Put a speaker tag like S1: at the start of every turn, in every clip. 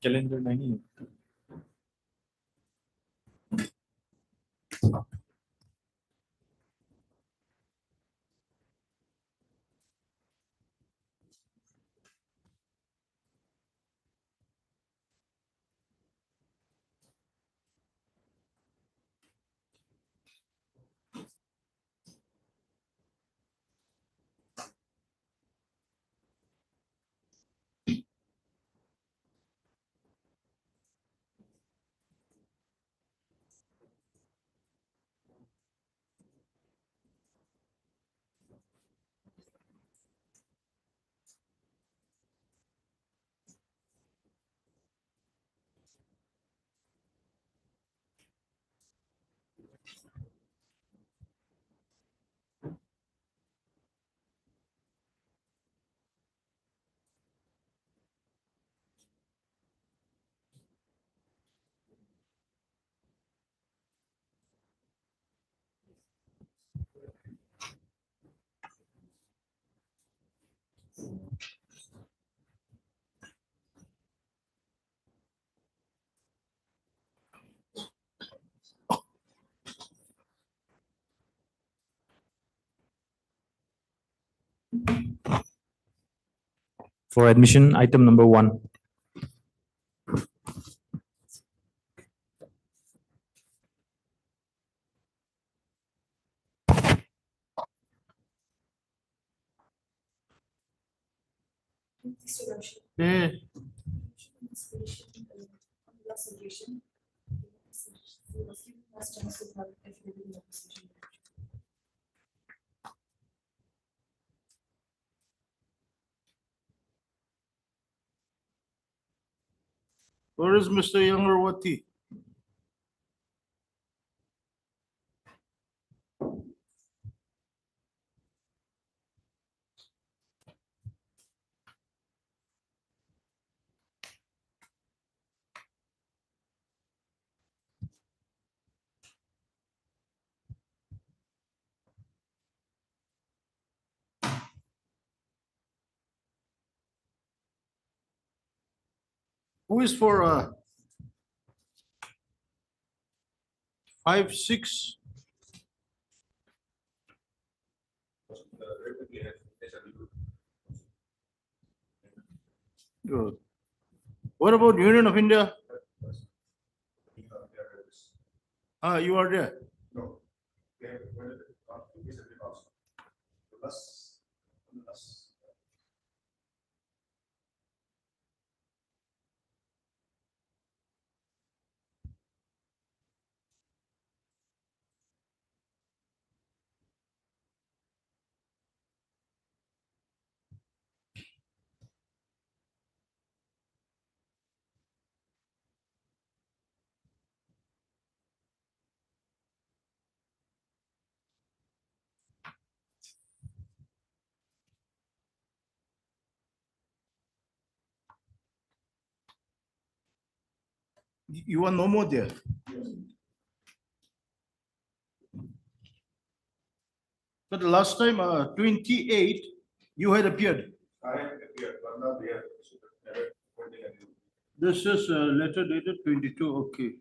S1: Calendar नहीं है। For admission, item number 1.
S2: Where is Mr. Yangarwati? Who is for 5-6? Good. What about Union of India? You are there.
S3: No.
S2: You are no more there. But the last time, 28, you had appeared.
S3: I appeared, but not there.
S2: This is a letter dated 22, okay.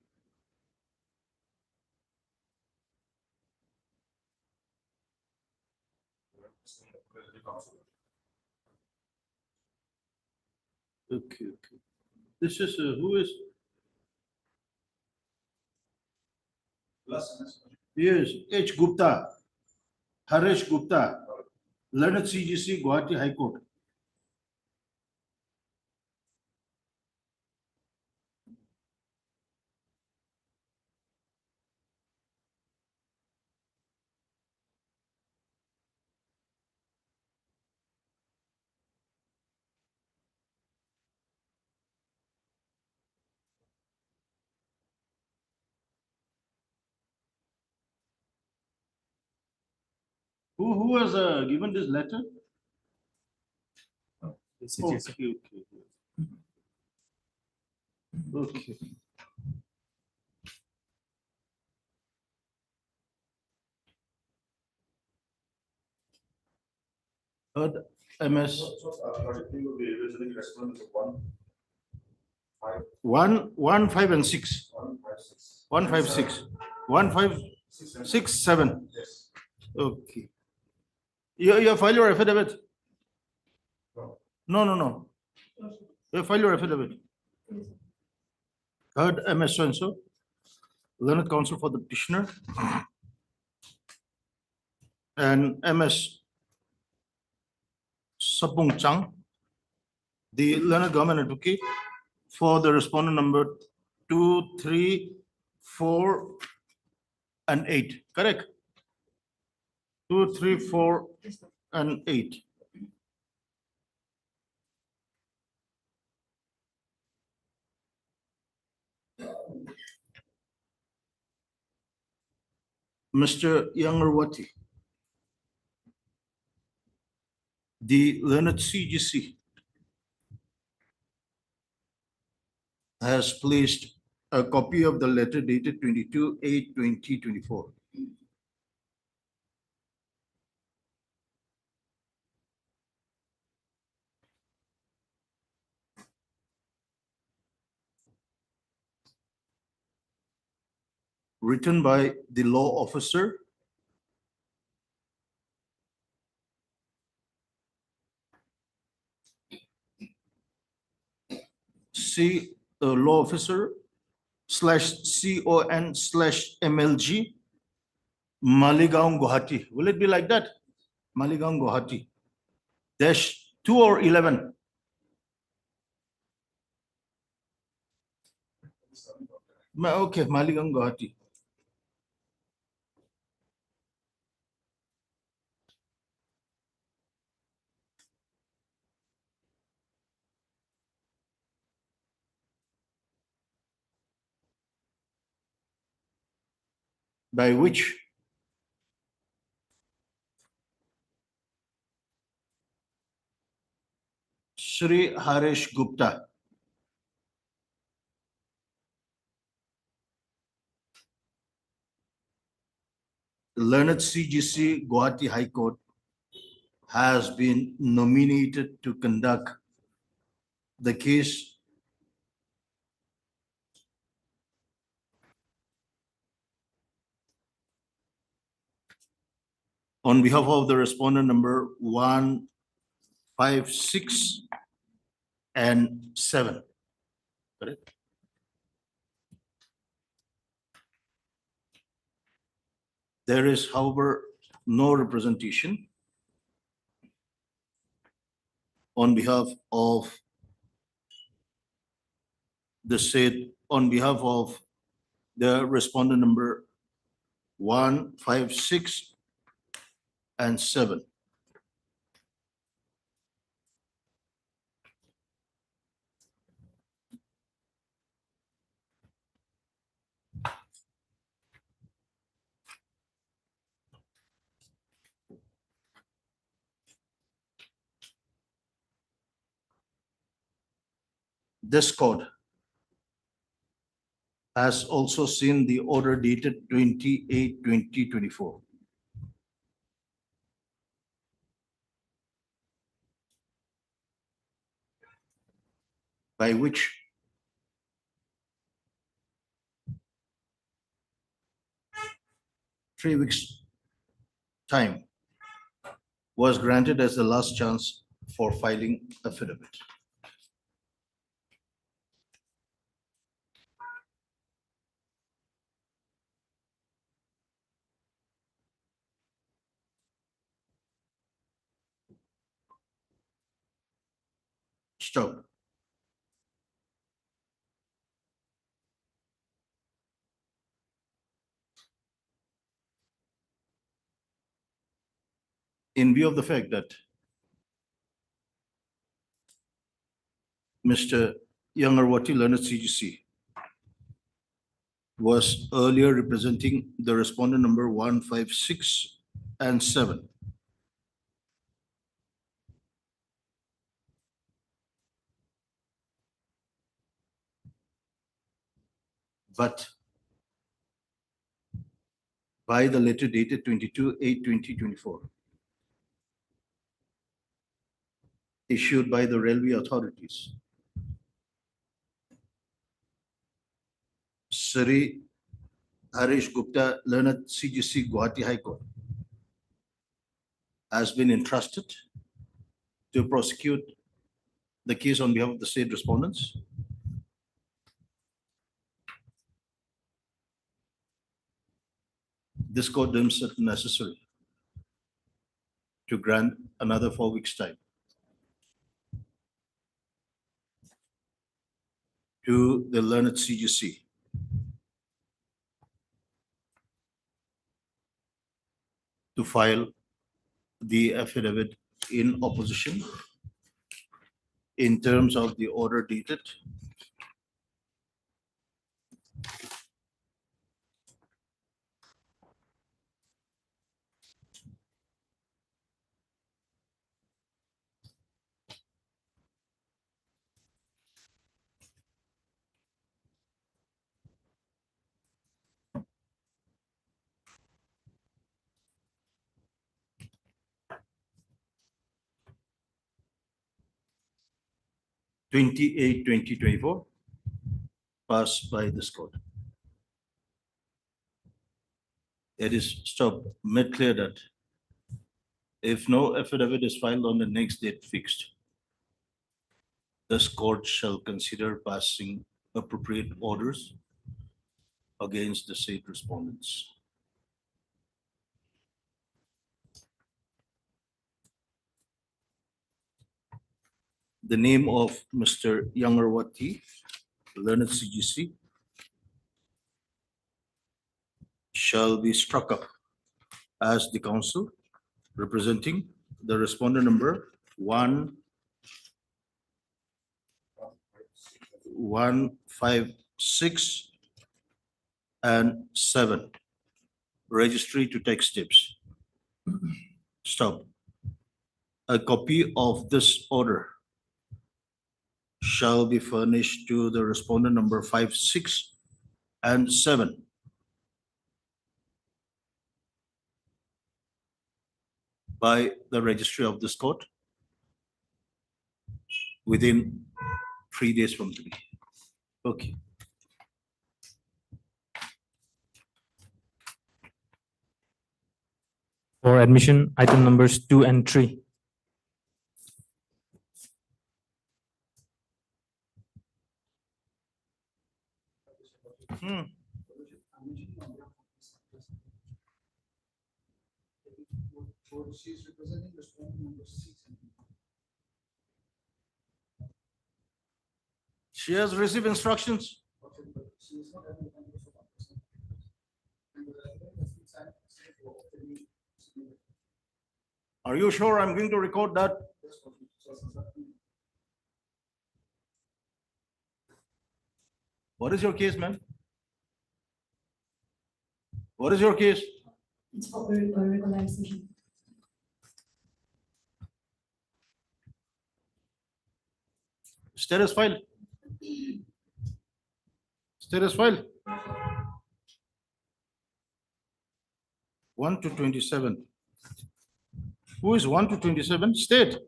S2: Okay, okay. This is who is Yes, H. Gupta, Harish Gupta, learned CGC, Guwahati High Court. Who has given this letter?
S1: CGC.
S2: Okay. Third MS
S3: will be revisioning respondents of
S2: 1, 5 and 6.
S3: 156.
S2: 156. 15667.
S3: Yes.
S2: Okay. You file your affidavit?
S3: No.
S2: No. You file your affidavit. Third MS so and so. Learned counsel for the petitioner. And MS Sapung Chang, the learned government advocate for the respondent number 2, 3, 4, and 8. Correct? 2, 3, 4, and 8. Mr. Yangarwati, the learned CGC has placed a copy of the letter dated 22/8/2024. Written by the law officer law officer /CON/MLG Maligaon Gauhati. Will it be like that? Maligaon Gauhati -2 or 11? Okay, Maligaon Gauhati. By which Shri Harish Gupta, learned CGC Guwahati High Court, has been nominated to conduct the case on behalf of the respondent number 156 and 7. Correct? There is, however, no representation on behalf of the respondent number 156 and 7. This court has also seen the order dated 28/2024. By which three weeks time was granted as the last chance for filing affidavit. Stop. In view of the fact that Mr. Yangarwati Learned CGC was earlier representing the respondent number 156 and 7. But by the letter dated 22/8/2024, issued by the railway authorities, Sri Harish Gupta, Learned CGC, Gauhati High Court, has been entrusted to prosecute the case on behalf of the state respondents. This court deems it necessary to grant another 4 weeks' time to the Learned CGC to file the affidavit in opposition in terms of the order dated (28/2024), passed by this court. It is made clear that if no affidavit is filed on the next date fixed, this court shall consider passing appropriate orders against the state respondents. The name of Mr. Yangarwati, Learned CGC, shall be struck up as the counsel representing the respondent number 156 and 7, registry to take steps. Stop. A copy of this order shall be furnished to the respondent number 56 and 7 by the registry of this court within 3 days from today. Okay.
S1: For admission, item numbers 2 and 3.
S4: She's representing respondent number 6.
S2: She has received instructions.
S4: She is not having the numbers of 1%. And the affidavit has been signed for the submitted.
S2: Are you sure I'm going to record that?
S4: That's what it says.
S2: What is your case, man? What is your case?
S5: It's for regularization.
S2: Status file. Status file. 1 to 27. Who is 1 to 27? State.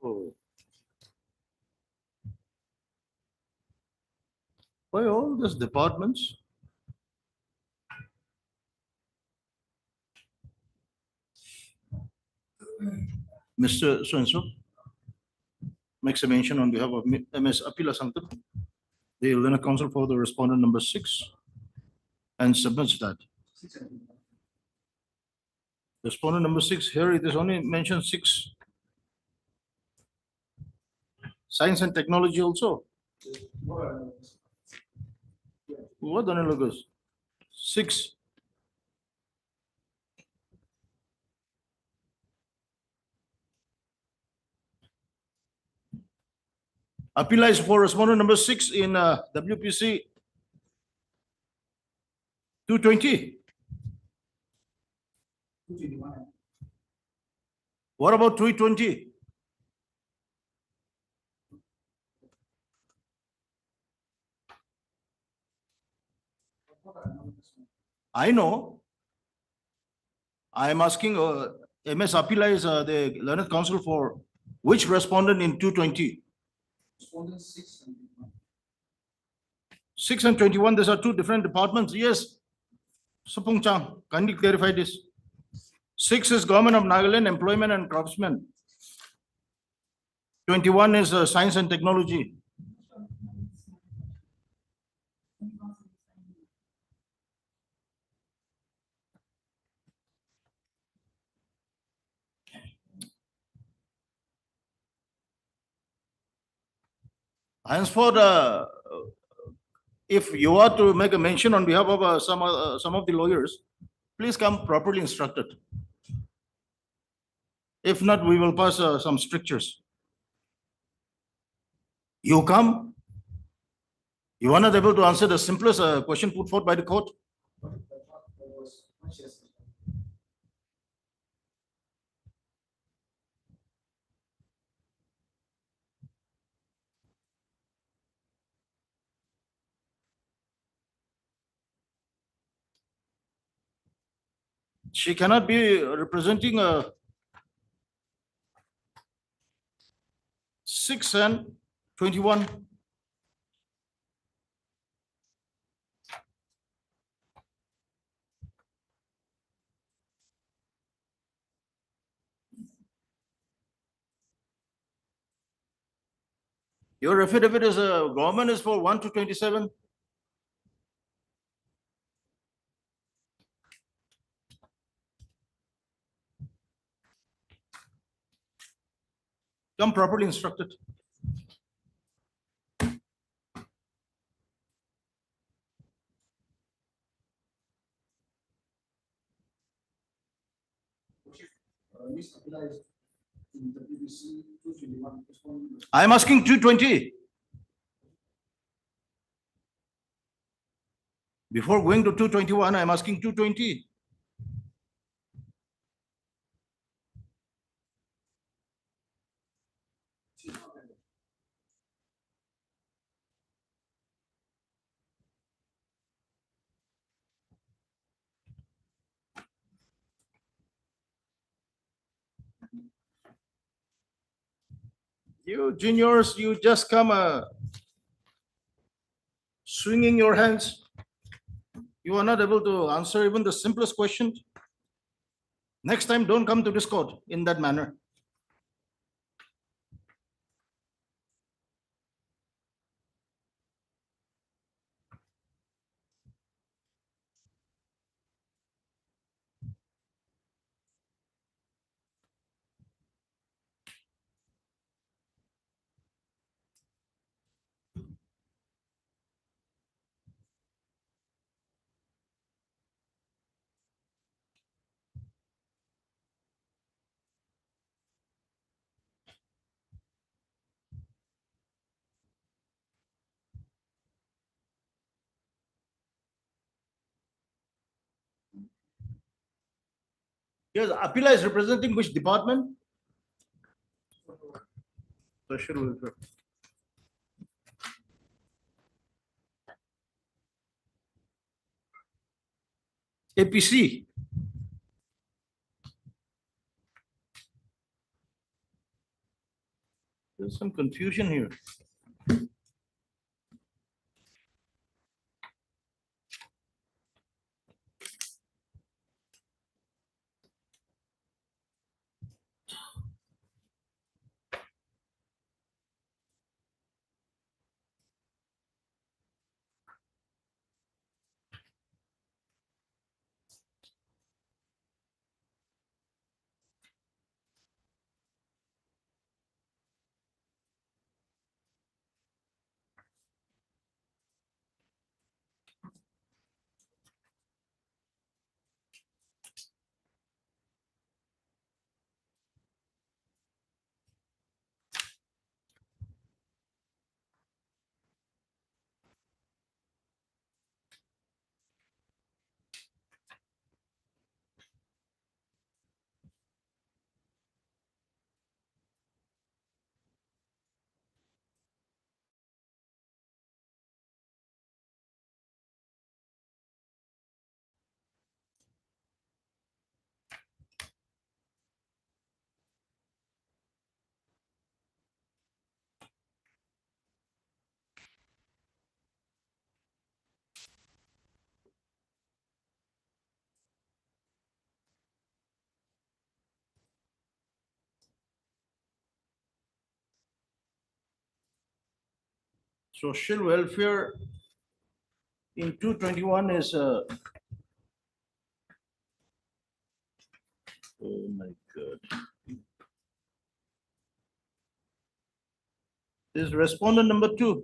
S2: Oh. Why all these departments? Mr. So-and-so makes a mention on behalf of MS Apila Sankar, the Learned Counsel for the respondent number 6, and submits that. Respondent number 6, here it is only mentioned 6. Science and technology also. What the logos? 6. Appeal for respondent number 6 in WPC 220.
S4: 221.
S2: What about 320? I know. I am asking MS Apila is the learned counsel for which respondent in 220?
S4: Respondent 6 and 21.
S2: 6 and 21, these are two different departments. Yes. Supung Chang, kindly clarify this. 6 is Government of Nagaland Employment and Craftsmen. 21 is Science and Technology. Henceforth, if you are to make a mention on behalf of some of the lawyers, please come properly instructed. If not, we will pass some strictures. You come, you are not able to answer the simplest question put forth by the court. She cannot be representing 6 and 21. Your affidavit is government is for 1 to 27. Come properly instructed.
S4: Miss Apila is in WBC 221. Respondent.
S2: I am asking 220. Before going to 221, I am asking 220. You juniors, you just come swinging your hands. You are not able to answer even the simplest question. Next time, don't come to this court in that manner. Yes, Apila is representing which department? Social welfare. APC. There's some confusion here. social welfare in 221 is oh my God. This is respondent number 2.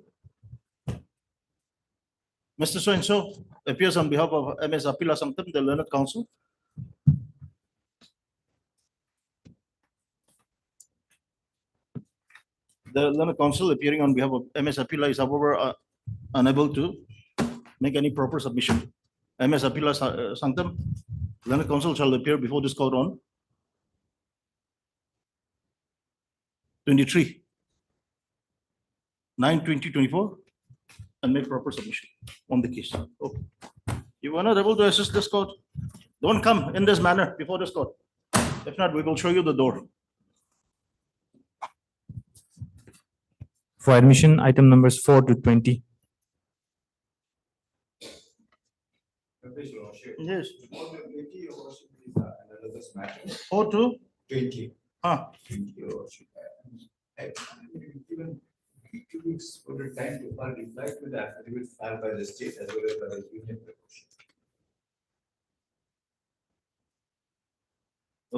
S2: Mr. So-and-so appears on behalf of MS Apila Sanctum, the learned counsel. The learned counsel appearing on behalf of MS Apila is however unable to make any proper submission. MS Apila Sanctum, learned counsel shall appear before this court on 23, 9/20/24 and make proper submission on the case. Okay. You are not able to assist this court, don't come in this manner before this court. If not, we will show you the door.
S1: For admission, item numbers 4 to 20.
S2: Yes.
S3: All the 20, your worship, is another matter.
S2: 4 to
S3: 20.
S2: 20.
S3: Your worship. I- Even 2 weeks for the time to file reply to the affidavit filed by the state as well as by the union. Your worship.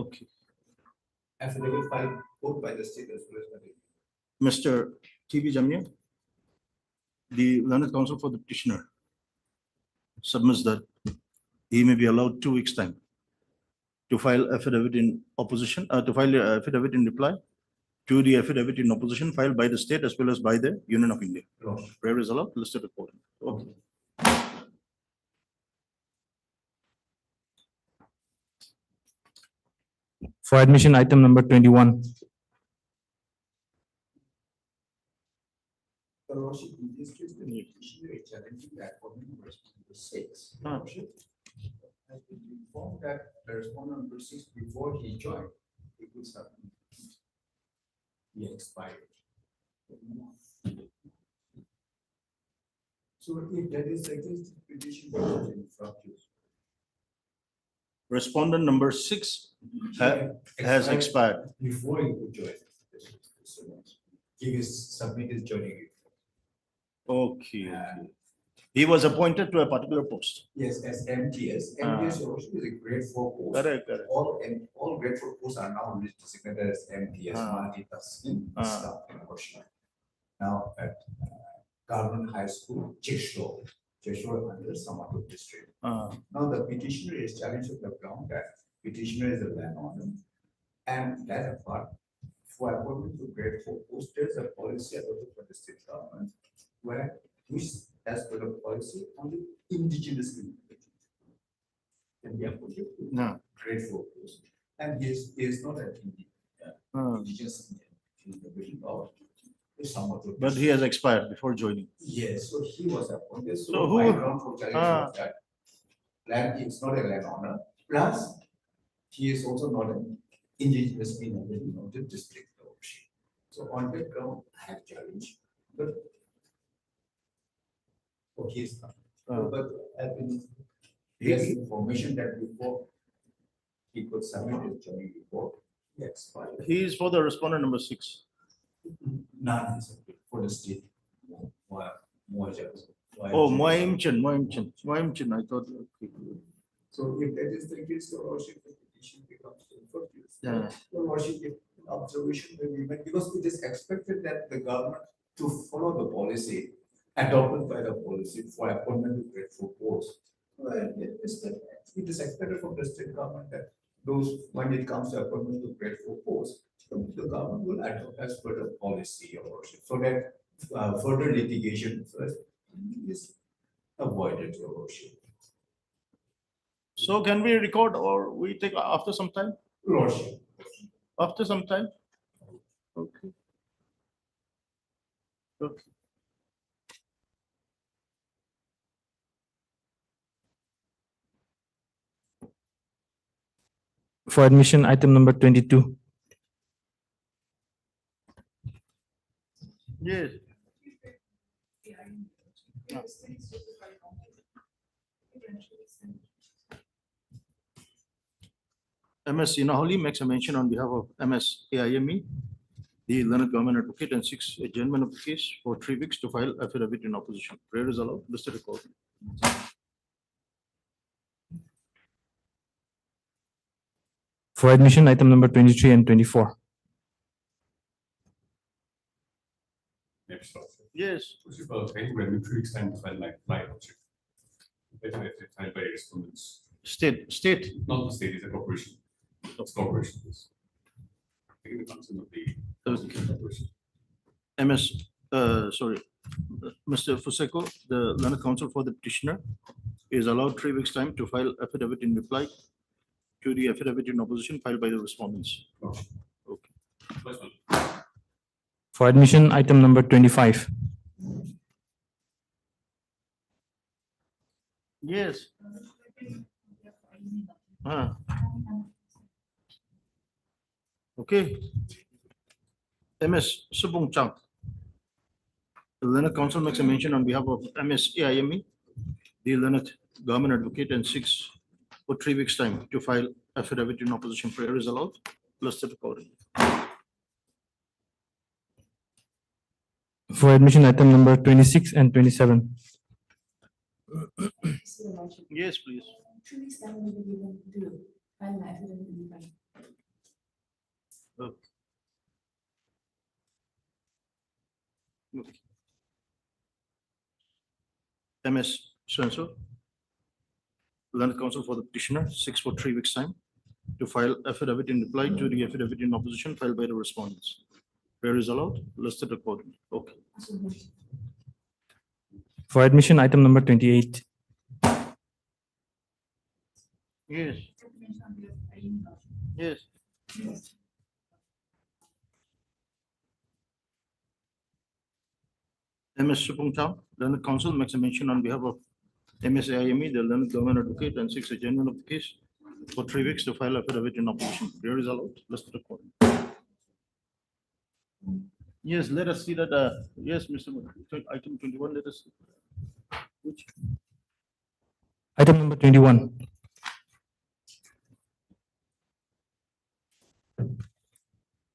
S2: Okay.
S3: Affidavit filed both by the state as well as by the.
S2: Mr. T.B. Jamnia, the learned counsel for the petitioner submits that he may be allowed 2 weeks' time to file affidavit in opposition, to file a affidavit in reply to the affidavit in opposition filed by the state as well as by the Union of India.
S3: Your worship.
S2: Prayer is allowed, listed report. Okay.
S1: For admission, item number 21.
S3: Your worship, in this case, the petitioner is challenging that for number 6. Your
S2: Ah.
S3: worship has been informed that the respondent number 6 before he joined, he could submit. He expired. So if that is the case, the petition is in front of you.
S2: Respondent number 6 has expired.
S3: Before he could join. He is submit his joining.
S2: Okay. Okay. He was appointed to a particular post.
S3: Yes, as MTS.
S2: Ah.
S3: MTS also is a grade 4 post.
S2: Correct, correct.
S3: All grade 4 posts are now designated as MTS,
S2: Ah.
S3: multitasking
S2: Ah.
S3: staff in Kohima. Now at Government High School, Cheshire under Samato district. Now the petitioner is challenged with the ground that petitioner is a landowner. And that apart, for appointment to grade 4 post, there is a policy adopted by the state government where which as per the policy only indigenous community can be appointed to
S2: No.
S3: grade 4 post. And he is not an indigenous Indian of Samato.
S2: But he has expired before joining.
S3: Yes, so he was appointed,
S2: So
S3: so
S2: who-
S3: my ground for challenge
S2: Ah.
S3: was that land is not a landowner, plus he is also not an indigenous in the district. So on that ground, I have challenged, but for his,
S2: Ah.
S3: but I've been,
S2: He-
S3: he has information that before he could submit his joining report, he expired.
S2: He is for the respondent number 6.
S3: None is for the state. More judges.
S2: Oh, Moimchin, I thought. Okay.
S3: So if that is the case, the worship the petition becomes infructuous.
S2: Yeah.
S3: The worship if observation will be made, because it is expected that the government to follow the policy adopted by the policy for appointment to grade 4 posts. It is expected from the state government that those, when it comes to appointment to grade 4 posts, the government will adopt as per the policy, your worship, so that further litigation is avoided, your worship.
S2: So can we record or we take after some time?
S3: Lordship.
S2: After some time? Okay. Okay.
S1: For admission, item number 22.
S2: Yes. MS Sinaholi makes a mention on behalf of MS AIME the learned government advocate and 6 adjournment of the case for 3 weeks to file affidavit in opposition. Prayer is allowed. Listed accordingly.
S1: For admission, item number 23 and 24.
S6: Next slide.
S2: Yes.
S6: Principal, I think when we 3 weeks time to file like flight object. Better if they filed by respondents,
S2: State.
S6: not the state, it's a corporation. That's corporation. Yes. I think the concern of the corporation.
S2: MS, sorry, Mr. Fuseko, the learned counsel for the petitioner is allowed 3 weeks time to file affidavit in reply to the affidavit in opposition filed by the respondents.
S6: Okay.
S2: Okay.
S6: First one.
S1: For admission, item number 25.
S2: Yes. Okay. MS Subung Chang. The learned counsel makes a mention on behalf of MS AIME, the learned government advocate, and 6 for 3 weeks time to file affidavit in opposition. Prayer is allowed. Listed accordingly.
S1: For admission, item number 26 and 27.
S2: Yes, please.
S5: 3 weeks time will be given to file my affidavit in reply.
S2: Okay. Okay. MS Swenso, learned counsel for the petitioner, 6 for 3 weeks time to file affidavit in reply to the affidavit in opposition filed by the respondents. Prayer is allowed. Listed accordingly. Okay.
S1: For admission, item number 28.
S2: Yes. Yes. MS Supung Chao, learned counsel makes a mention on behalf of MSAIME, the learned government advocate, and 6 adjournment of the case for 3 weeks to file affidavit in opposition. Prayer is allowed. Listed accordingly. Yes, let us see that. Yes, Mr. Item 21. Let us see. Which?
S1: Item number 21.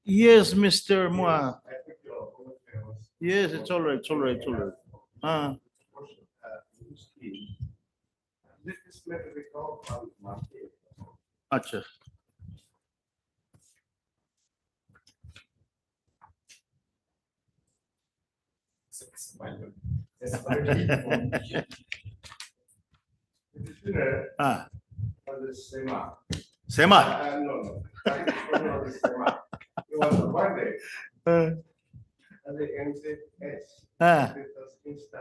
S2: Yes, Mr. Mua. Yes, it's all right. It's all right. It's all right. Acha. Ah, Sema.
S7: No. It was a Monday, and the NZS. It was Insta,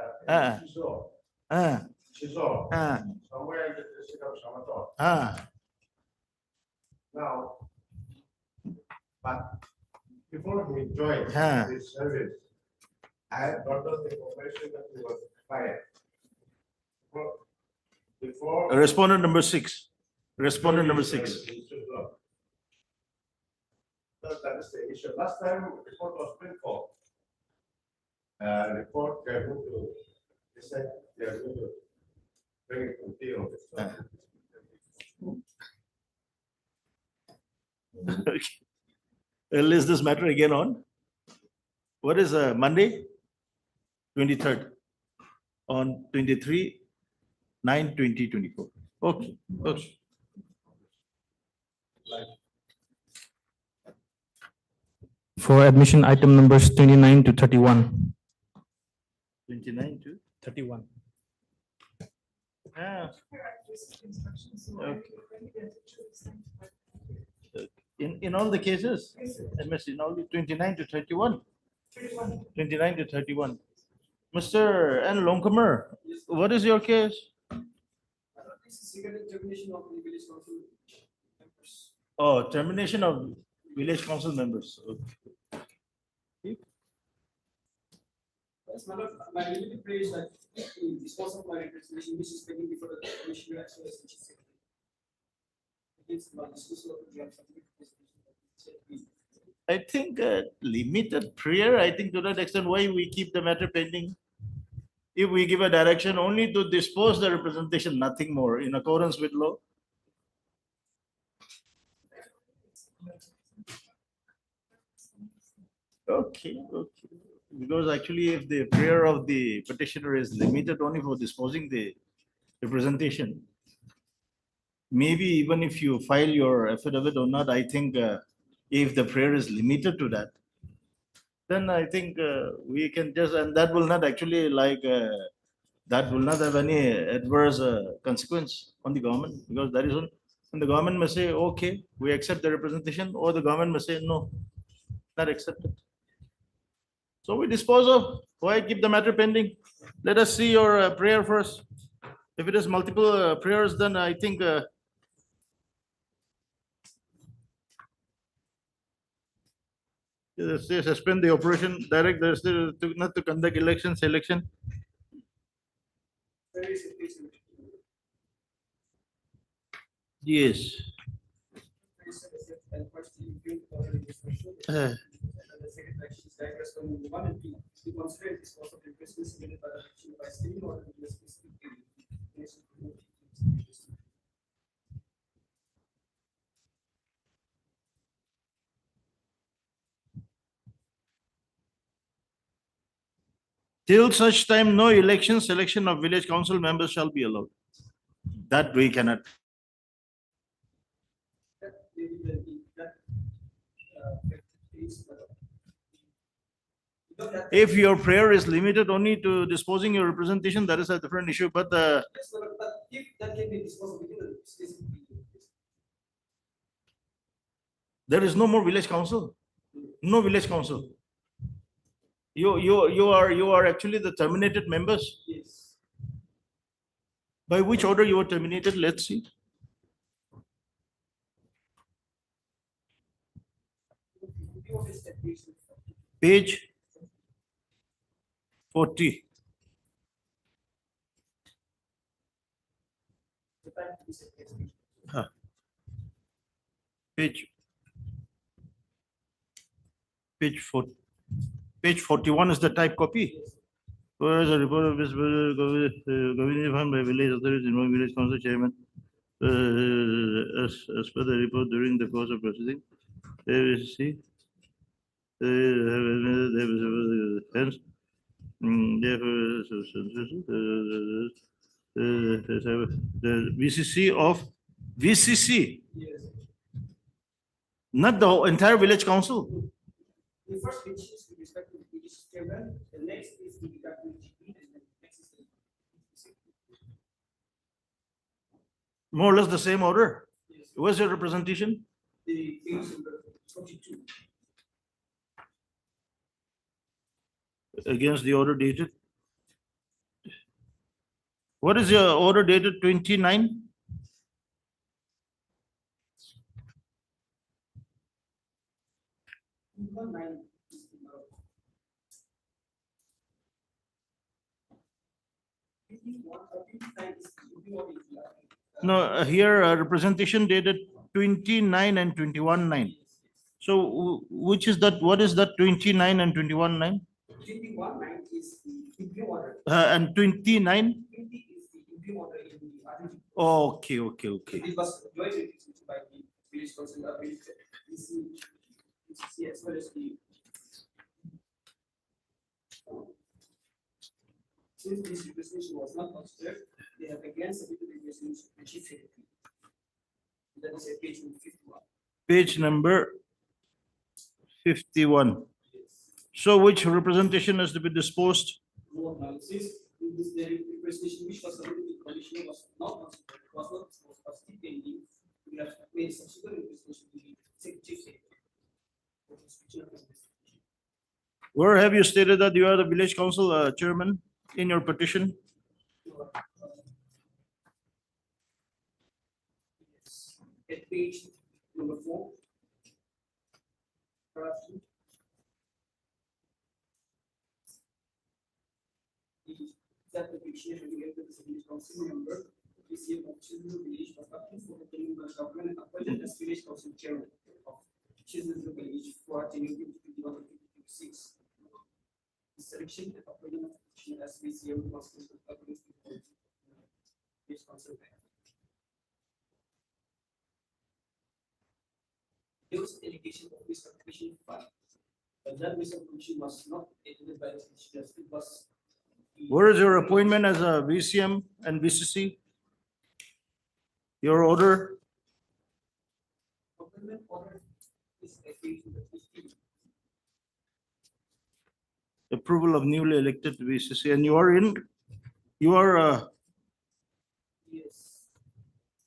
S7: Shizo, somewhere in the district of Samator. Now, but before he joined this service, I had gotten the information that he was fired. Before.
S2: Respondent number 6. Respondent number 6.
S7: That is the issue. Last time report was print for. Report they are going to, they said they are going to bring it to deal.
S2: List this matter again on. What is Monday? 23rd. On 23/9/2024. Okay. Okay.
S1: For admission, item numbers 29 to 31.
S2: 29 to
S1: 31.
S2: in all the cases, MS in all the 29 to 31. 29 to 31. Mr. N. Longcomer, what is your case?
S4: This is regarding termination of the village council members.
S2: Oh, termination of village council members. Okay.
S4: As matter of my limited prayer is that the dispose of my representation, which is pending before the commissioner as well as the chief secretary. Against my disposal of the draft certificate.
S2: I think limited prayer, I think to that extent, why we keep the matter pending? If we give a direction only to dispose the representation, nothing more, in accordance with law. Okay, okay. Because actually, if the prayer of the petitioner is limited only for disposing the representation, maybe even if you file your affidavit or not, I think if the prayer is limited to that, then I think we can just, and that will not actually that will not have any adverse consequence on the government, because that is one, and the government may say, okay, we accept the representation, or the government may say, no, not accepted. So we dispose of, why keep the matter pending? Let us see your prayer first. If it is multiple prayers, then I think say suspend the operation, direct not to conduct elections, election.
S4: There is a page number.
S2: Yes.
S4: There is a and first you bring order in this question.
S2: Uh.
S4: And the second action is digress from 1 and 2. To consider this course of request submitted by the action by sitting order to the specific period.
S2: Till such time, no election, selection of village council members shall be allowed. That we cannot.
S4: That maybe that is, you don't have-
S2: If your prayer is limited only to disposing your representation, that is a different issue, but
S4: Yes, but if that can be disposed within the specific period.
S2: there is no more village council. No village council. You are actually the terminated members.
S4: Yes.
S2: By which order you were terminated? Let's see.
S4: What is that page?
S2: Page 40.
S4: The time is a page.
S2: Page. Page 41 is the type copy. Whereas a report of this government by village authorities involving village council chairman. As per the report during the course of proceeding, they will see. Hence, the VCC of VCC,
S4: Yes.
S2: not the entire village council.
S4: The first page is with respect to the village chairman, the next is the GP, and the next is the.
S2: More or less the same order.
S4: Yes.
S2: Where's your representation?
S4: The page number 42.
S2: Against the order dated. What is your order dated 29? No, here representation dated 29 and 21/9. So which is that? What is that 29 and 21/9?
S4: 21/9 is the interim order.
S2: And 29?
S4: 20 is the interim order in the RDG.
S2: Okay, okay, okay.
S4: It was jointly executed by the village council, VCC, as well as the. Since this representation was not considered, they have again submitted the representation to the chief secretary. That is a page number 51.
S2: Page number 51. So which representation has to be disposed?
S4: No analysis. This the representation which was submitted to the commission was not considered, was not disposed, was still pending. We have made subsequent representation to the chief secretary.
S2: Where have you stated that you are the village council chairman in your petition?
S4: At page number 4. That the petitioner will get the village council member, receive option to village construction for the government and appointed as village council chairman of Chisholm village for tenure 2021-2026. The selection and appointment of petitioner as VCM council village council. Those allocation of this commission fund But that resolution was not edited by the petitioners, it was.
S2: Where is your appointment as a VCM and VCC? Your order?
S4: Appointment order is agreed to the trustee.
S2: Approval of newly elected VCC, and you are
S4: Yes.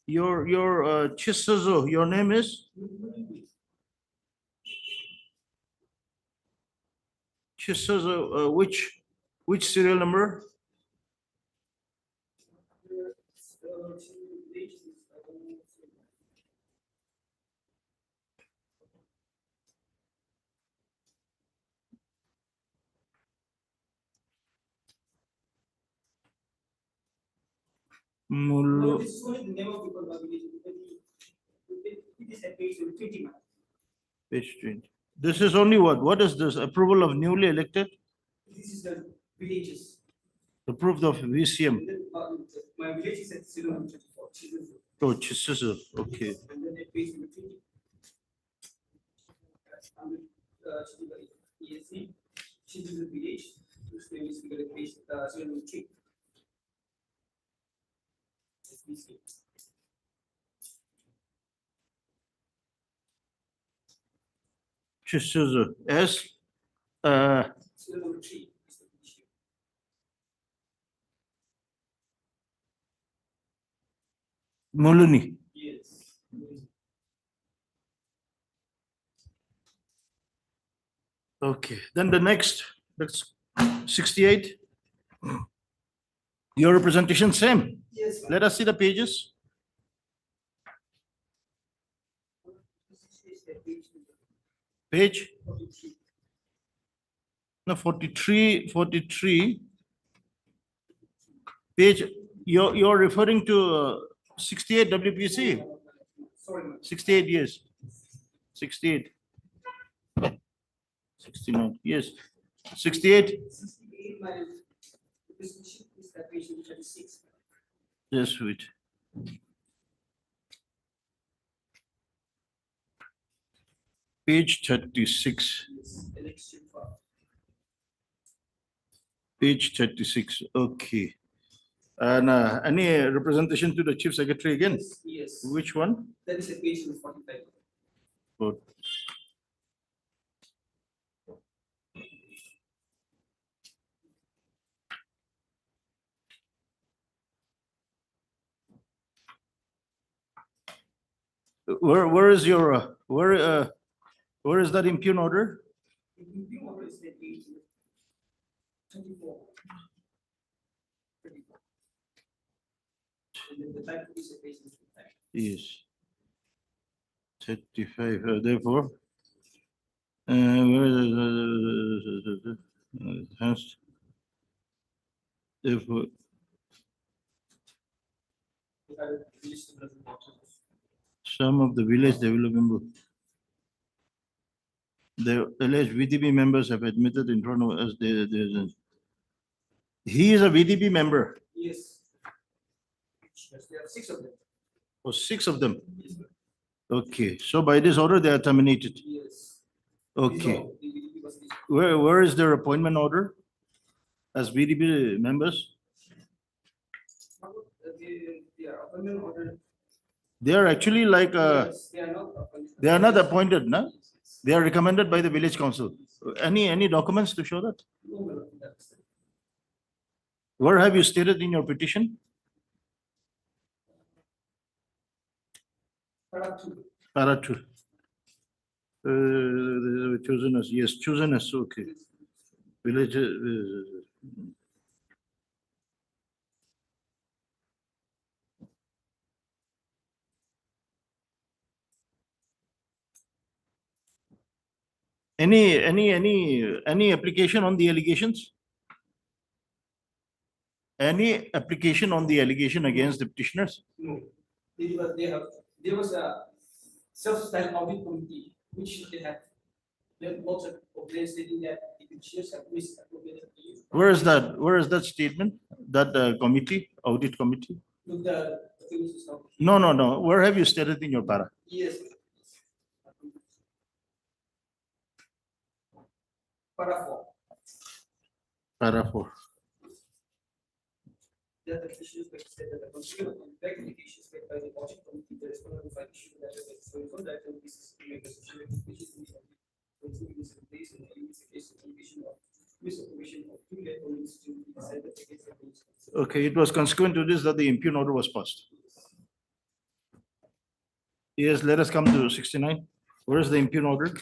S2: Chisuzu, your name is? Chisuzu, which serial number?
S4: No,
S2: Mulu,
S4: this is only the name of the collaboration. It is a page 20.
S2: page 20. This is only what? What is this? Approval of newly elected?
S4: This is the villages.
S2: Approved of VCM.
S4: And then, my village is at 024.
S2: Oh, Chisuzu, okay.
S4: And then at page 20. ESC, she's in the village, whose name is figure at page 023. SBC.
S2: Chisuzu, S,
S4: 023 is the issue.
S2: Muluni.
S4: Yes.
S2: Okay, then the next, that's 68. Your representation same.
S4: Yes.
S2: Let us see the pages. Page,
S4: 43.
S2: no, 43. Page, you're referring to 68 WPC,
S4: Sorry, ma'am.
S2: 68 years. 68. 69, yes. 68,
S4: 68 minus, this is the page 36.
S2: yes, sweet. Page 36,
S4: Yes, election for.
S2: page 36, okay. And any representation to the chief secretary again?
S4: Yes.
S2: Which one?
S4: That is a page 45.
S2: Good. Where is your, where is that impugn order?
S4: The order is the page 24. 24. And then the back is a page 55.
S2: Yes. 35, therefore. Where is hence, therefore,
S4: We have a list of the reports.
S2: some of the village development board. The alleged VDP members have admitted in front of us, he is a VDP member,
S4: Yes. Yes, there are 6 of them.
S2: or 6 of them.
S4: Yes, sir.
S2: Okay, so by this order, they are terminated.
S4: Yes.
S2: Okay,
S4: The VDP was this.
S2: where is their appointment order as VDP members?
S4: Their appointment order.
S2: They are actually like,
S4: Yes, they are not appointed.
S2: they are not appointed, no?
S4: Yes, yes.
S2: They are recommended by the village council. Any documents to show that?
S4: No, no, that's-
S2: Where have you stated in your petition?
S4: Para two.
S2: Para two. Chosen as, yes, chosen as, okay. Village. Any application on the allegations? Any application on the allegation against the petitioners?
S4: No. There was a self-styled audit committee, which they have. There are lots of complaints stating that the petitioners have misappropriated the use.
S2: Where is that? Where is that statement? That committee, audit committee?
S4: Look, the things is not.
S2: No. Where have you stated in your para?
S4: Yes. Para 4.
S2: Para 4.
S4: That the petition is said that the consumer back indications made by the audit committee, the respondent will file issue that so for that this is the associated petition is in place and use the case indication of misoperation of two letters to be decided against the police.
S2: Okay, it was consequent to this that the impugn order was passed. Yes, let us come to 69. Where is the impugn order?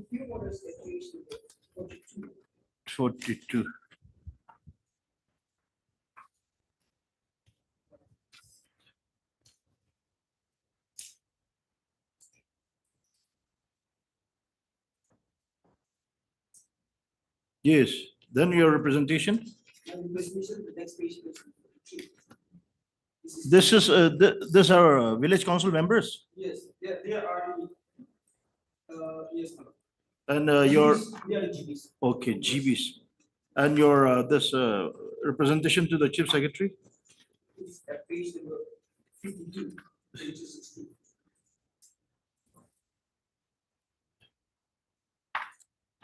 S4: Few orders that reached the 42.
S2: 42. Yes, then your representation.
S4: And investigation, the next page is 43.
S2: This are village council members
S4: Yes, they are yes, madam.
S2: and your,
S4: They are GBs.
S2: okay, GBs. And your, this representation to the chief secretary?
S4: It's at page number 52, page 16.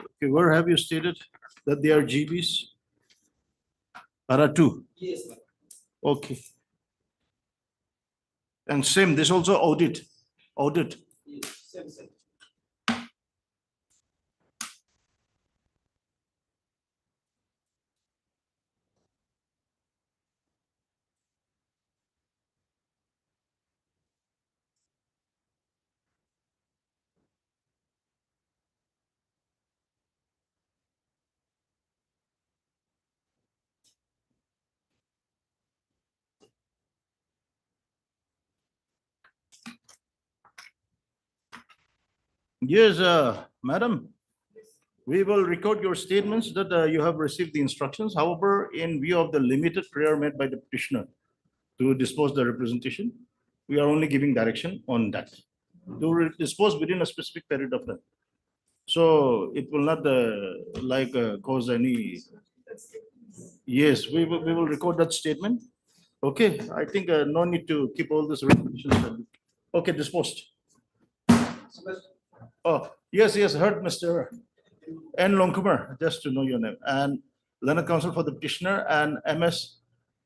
S2: Okay, where have you stated that they are GBs? Para 2,
S4: Yes, madam.
S2: okay. And same, this also audit.
S4: Yes, same.
S2: Yes, madam, we will record your statements that you have received the instructions. However, in view of the limited prayer made by the petitioner to dispose the representation, we are only giving direction on that. To dispose within a specific period of time. So it will not cause any. Yes, we will record that statement. Okay, I think no need to keep all this repetition. Okay, disposed. Oh, yes, heard Mr. N. Longkumar, just to know your name, and Learned Counsel for the petitioner, and MS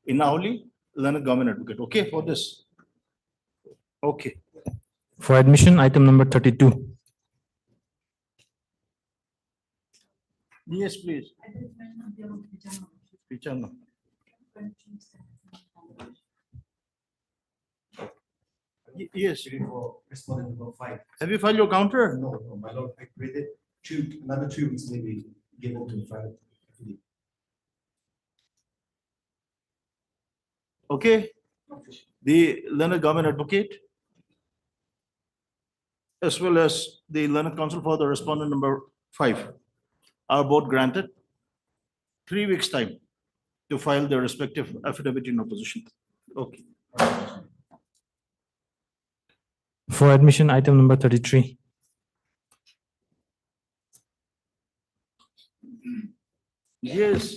S2: Inauli, Learned Government Advocate. Okay, for this. Okay.
S1: For admission, item number 32.
S2: Yes, please. Pichano. Yes.
S7: For respondent number 5.
S2: Have you filed your counter?
S7: No, my lord, I created another 2 weeks maybe given to file.
S2: Okay. The Learned Government Advocate, as well as the Learned Counsel for the respondent number 5, are both granted 3 weeks' time to file their respective affidavit in opposition. Okay.
S1: For admission, item number 33.
S2: Yes.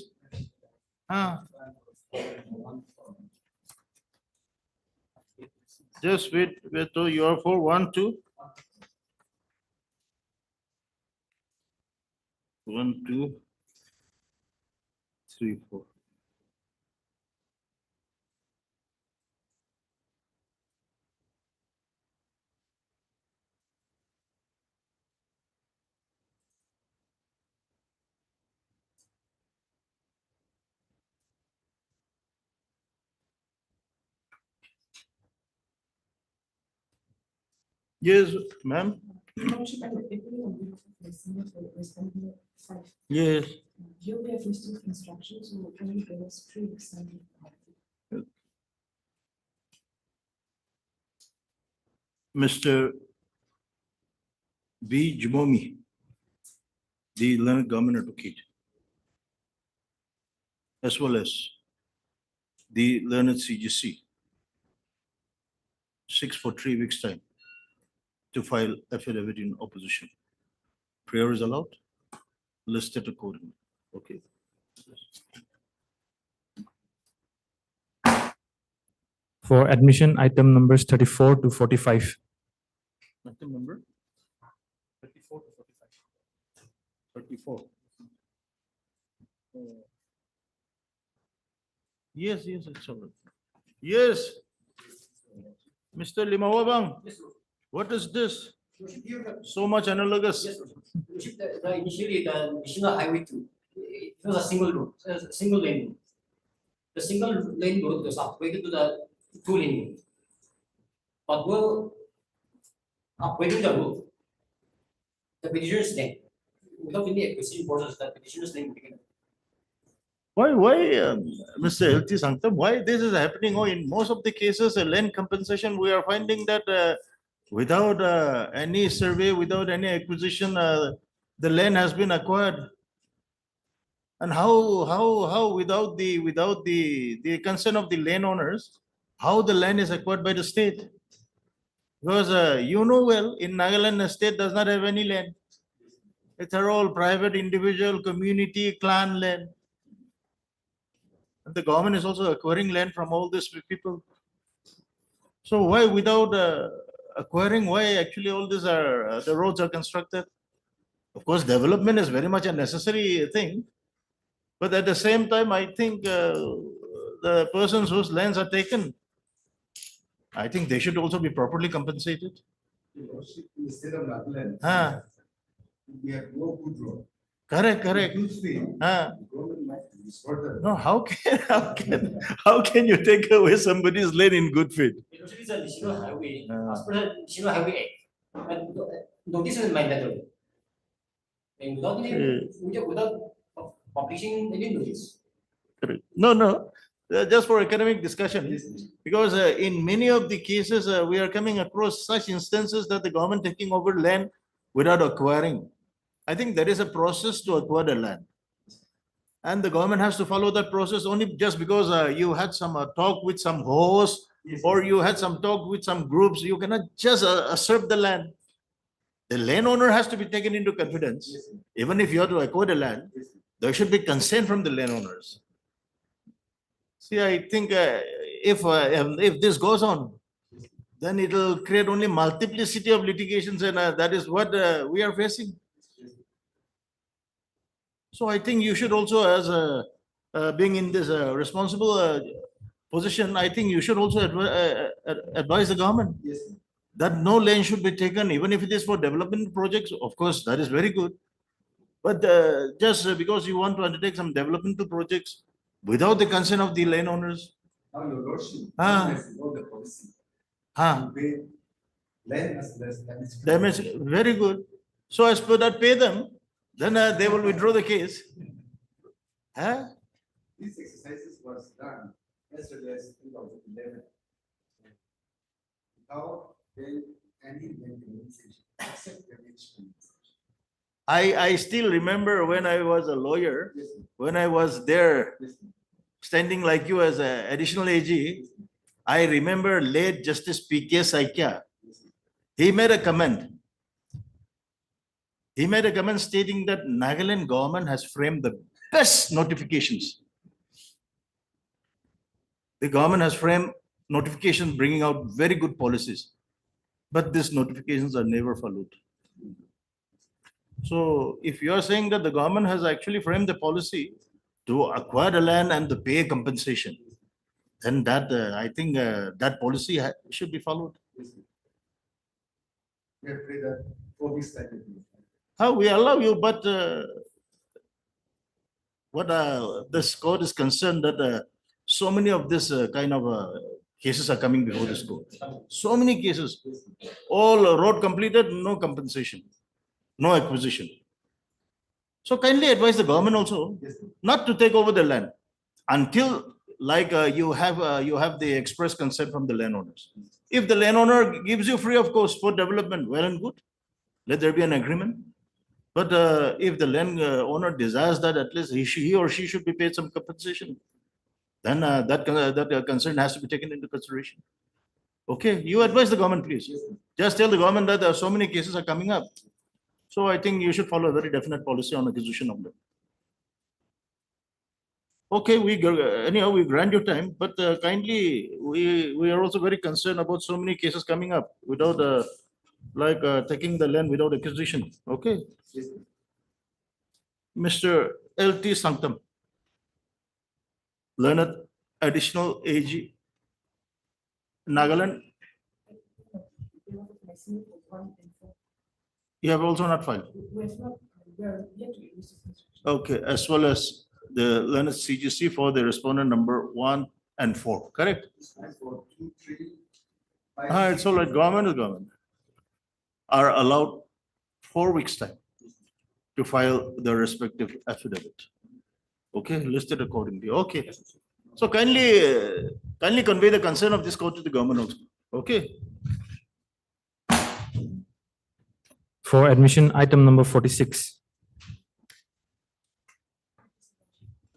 S2: Just wait, so you are for 1, 2. 1, 2, 3, 4. Yes, ma'am. Yes.
S5: You have received instructions, so can you give us 3 weeks time?
S2: Mr. B. Jumomi, the Learned Government Advocate, as well as the Learned CGC, 6 for 3 weeks' time to file affidavit in opposition. Prayer is allowed, listed accordingly. Okay.
S1: For admission, item numbers 34 to 45.
S2: Item number 34 to 45. 34. Yes, it's all right. Yes. Mr. Limawabang, what is this? So much analogous.
S8: Yes, Worship, initially the National Highway 2, it was a single road, a single lane road. The single lane road was upgraded to the two lane road. But we're upgrading the road. The petitioner's name, without any acquisition process, the petitioner's name became.
S2: Why, Mr. LT Sanktam, why this is happening? Oh, in most of the cases, a land compensation, we are finding that without any survey, without any acquisition, the land has been acquired. And how without the consent of the landowners, how the land is acquired by the state? Because you know well, in Nagaland, the state does not have any land. It's all private, individual, community, clan land. And the government is also acquiring land from all these people. So why without acquiring, why actually all these are, the roads are constructed? Of course, development is very much a necessary thing. But at the same time, I think the persons whose lands are taken, I think they should also be properly compensated.
S3: In the state of Nagaland,
S2: Ah.
S3: we have no good road.
S2: Correct.
S3: Good speed,
S2: Ah.
S3: the government might restore the.
S2: No, how can you take away somebody's land in good faith?
S8: It was a National Highway,
S2: Ah.
S8: as per the National Highway Act. And notice is mandatory. And without any, without publishing any notice.
S2: Correct. No, just for academic discussion, because in many of the cases, we are coming across such instances that the government taking over land without acquiring. I think there is a process to acquire the land. And the government has to follow that process only just because you had some talk with some host or you had some talk with some groups, you cannot just usurp the land. The landowner has to be taken into confidence. Even if you have to acquire the land, there should be consent from the landowners. See, I think if this goes on, then it will create only multiplicity of litigations, and that is what we are facing. So I think you should also, as being in this responsible position, I think you should also advise the government
S3: Yes.
S2: that no land should be taken, even if it is for development projects. Of course, that is very good. But just because you want to undertake some developmental projects without the consent of the landowners,
S3: Now, your lordship,
S2: Ah.
S3: has to know the policy.
S2: huh,
S3: To pay land as less damage.
S2: damage, very good. So as per that, pay them, then they will withdraw the case. Huh?
S3: These exercises was done as early as 2011. Without any land compensation, except damage compensation.
S2: I still remember when I was a lawyer,
S3: Yes,
S2: when I was there
S3: yes,
S2: standing like you as an additional AG, I remember late Justice P.K. Saikya. He made a comment. He made a comment stating that Nagaland government has framed the best notifications. The government has framed notifications bringing out very good policies, but these notifications are never followed. So if you are saying that the government has actually framed the policy to acquire the land and to pay compensation, then that I think that policy should be followed.
S3: yes. We have prayed that for this type of thing.
S2: How we allow you, but what this court is concerned that so many of this kind of cases are coming before this court. So many cases, all road completed, no compensation, no acquisition. So kindly advise the government also
S3: Yes,
S2: not to take over the land until like you have the express consent from the landowners. If the landowner gives you free of cost for development, well and good, let there be an agreement. But if the land owner desires that at least he or she should be paid some compensation, then that concern has to be taken into consideration. Okay, you advise the government, please.
S3: yes.
S2: Just tell the government that there are so many cases are coming up. So I think you should follow a very definite policy on acquisition of them. Okay, anyhow, we grant your time, but kindly, we are also very concerned about so many cases coming up without like taking the land without acquisition, okay? Mr. L.T. Sanctum. Learned additional AG. Nagaland, you have also not filed. Okay, as well as the learned CGC for the respondent number 1 and 4, correct?
S3: For 2, 3,
S2: It's all right, government is government. Are allowed 4 weeks time to file the respective affidavit. Okay, listed accordingly, okay. So kindly convey the concern of this court to the government also, okay?
S1: For admission item number 46.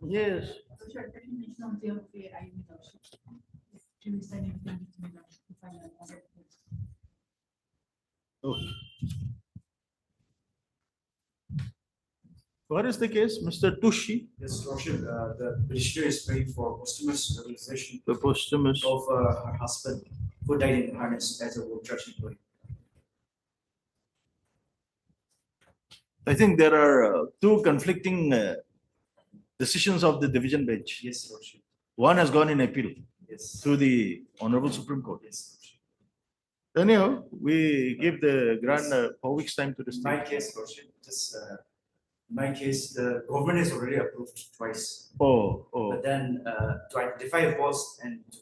S2: Yes. Okay. What is the case, Mr. Tushi?
S9: Yes, Roshan, the petitioner is praying for posthumous realization
S2: The posthumous.
S9: of her husband who died in harness as a road church employee.
S2: I think there are two conflicting decisions of the division bench.
S9: Yes, Roshan.
S2: One has gone in appeal
S9: Yes.
S2: to the Honorable Supreme Court.
S9: Yes.
S2: Anyhow, we give the grant 4 weeks time to the
S9: In my
S2: state.
S9: case, Roshan, just in my case, the government has already approved twice.
S2: Oh,
S9: But then to identify a post and to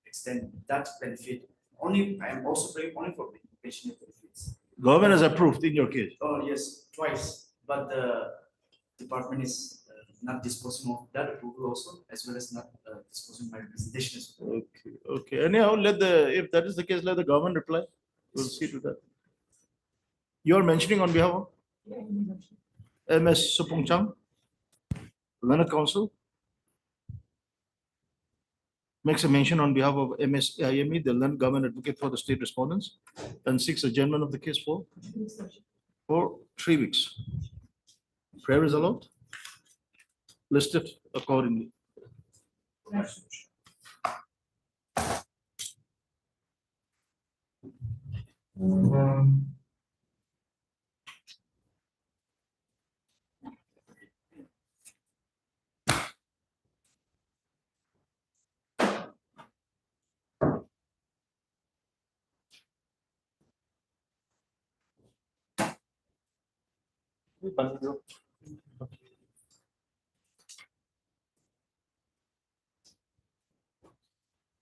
S9: extend that benefit, only I am also praying only for pension benefits.
S2: government has approved in your case.
S9: Oh, yes, twice, but the department is not disposing of that approval also, as well as not disposing my representation as well.
S2: Okay, okay. Anyhow, if that is the case, let the government reply. We'll see to that. You are mentioning on behalf of MS Supung Chang, Learned Council. Makes a mention on behalf of MSIME, the Learned Government Advocate for the state respondents, and seeks adjournment of the case for 3 weeks. Prayer is allowed. Listed accordingly.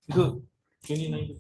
S1: Itu 29.